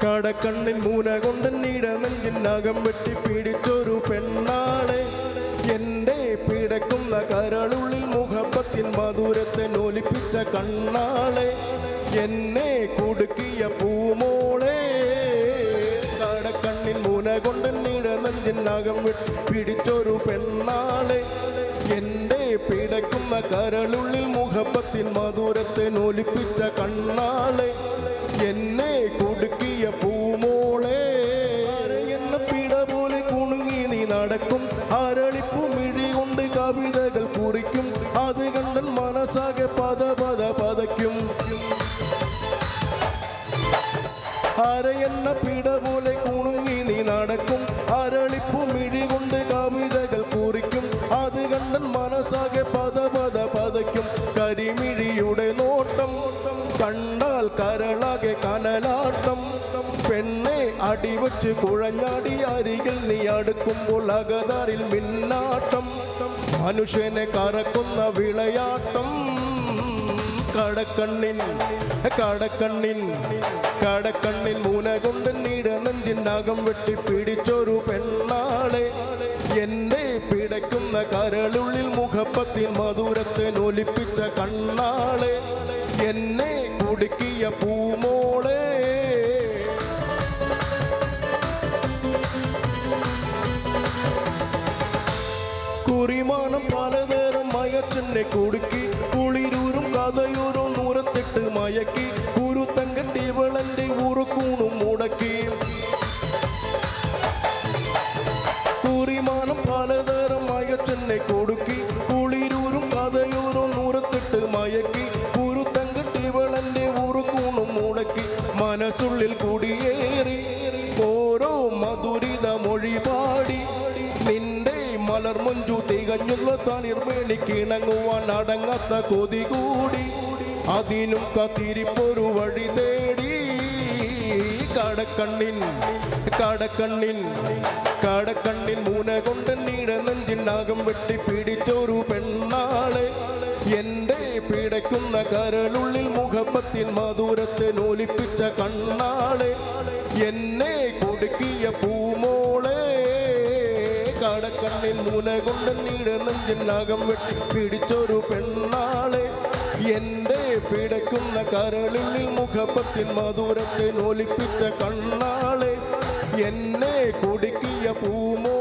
കടക്കണ്ണിൻ മൂന കൊണ്ട് നീടനെഞ്ചിനകം വെട്ടി പിടിച്ചൊരു പെണ്ണാളെ എന്റെ പിടക്കുന്ന കരളുള്ളിൽ മുഹബത്തിൻ മധുരത്തെ നോലിപ്പിച്ച കണ്ണാളെ എന്നെ കുടുക്കിയ പൂമോളെ കടക്കണ്ണിൻ മൂന കൊണ്ട് നീടനെഞ്ചിനകം വെട്ടി പിടിച്ചൊരു പെണ്ണാളെ എന്റെ പിടക്കുന്ന കരളുള്ളിൽ മുഹബത്തിൻ മധുരത്തെ നോലിപ്പിച്ച കണ്ണാളെ എന്നെ കുടുക്കിയ പൂമോളെ എന്ന പിട പോലെ കുണുങ്ങി നീ നടക്കും അരളിപ്പു മിഴി കൊണ്ട് കവിതകൾ കുറിക്കും അത് കണ്ടൻ മനസ്സാകെ പദ പദ പതയ്ക്കും അരയെന്ന പിട പോലെ കുണുങ്ങി നീ നടക്കും അരളിപ്പു മിഴി കൊണ്ട് കവിതകൾ കുറിക്കും അത് കണ്ടൻ മനസ്സാകെ പദ പദ പതയ്ക്കും കരിമിഴിയുടെ നോട്ടം കണ്ടാൽ കരളാകെ കനലാട്ടം പെണ്ണെ അടിവച്ച് കുഴഞ്ഞാടി അരികിൽ നീ അടുക്കുമ്പോൾ അകതാരിൽ മിന്നാട്ടം മനുഷ്യനെ കറക്കുന്ന വിളയാട്ടം കടക്കണ്ണിൻ കടക്കണ്ണിൻ കടക്കണ്ണിൻ മൂന കൊണ്ട് നീടനെഞ്ചിനകം വെട്ടി പിടിച്ചൊരു പെണ്ണാളെ എന്റെ പിടയ്ക്കുന്ന കരളുള്ളിൽ മുഖപ്പത്തിൻ മധുരത്തെ നൊലിപ്പിച്ച കണ്ണാളെ എന്നെ കുടുക്കിയ പൂമോളെ കുറിമാനം പലതരം മയച്ചെന്നെ കുടുക്കി കുളിരൂരും കഥയൂരും നൂരത്തെട്ട് മയക്കി കുരുത്തങ്കട്ടി വിളന്റെ ഉറുക്കൂണും മുടക്കി കുറിമാനം പലതരം മയച്ചെന്നെ കൊടുക്കി കുളിരൂരും കഥയൂരും നൂരത്തെട്ട് മയക്കി കുരുത്തങ്കട്ടി വിളന്റെ ഉറുക്കൂണും മുടക്കി മനസ്സുള്ളിൽ കുടിയേറി ഓരോ മധുരിത മൊഴി പാടി നിന്റെ മലർമഞ്ചു തികഞ്ഞുള്ള തളിർമേണിക്കിണങ്ങുവാൻ അടങ്ങാത്ത കൊതി കൂടി അതിനും കത്തിരിപ്പൊരു വഴി തേടി കടക്കണ്ണിൻ കടക്കണ്ണിൻ കടക്കണ്ണിൻ മൂന കൊണ്ട് നീടനെഞ്ചിനകം വെട്ടി പിടിച്ചൊരു പെണ്ണാളെ എന്റെ പിടയ്ക്കുന്ന കരളുള്ളിൽ മുഖപ്പത്തിൻ മധുരത്തെ നോലിപ്പിച്ച കണ്ണാളെ എന്നെ കുടുക്കിയ പൂമോളെ കടക്കണ്ണിൻ മൂന കൊണ്ട് നീടനെഞ്ചിനകം വെട്ടി പിടിച്ചൊരു പെണ്ണാളെ എന്റെ പിടയ്ക്കുന്ന കരളിൽ മുഖപ്പത്തിൻ മധുരത്തെ നോലിപ്പിച്ച കണ്ണാളെ എന്നെ കുടുക്കിയ പൂമോ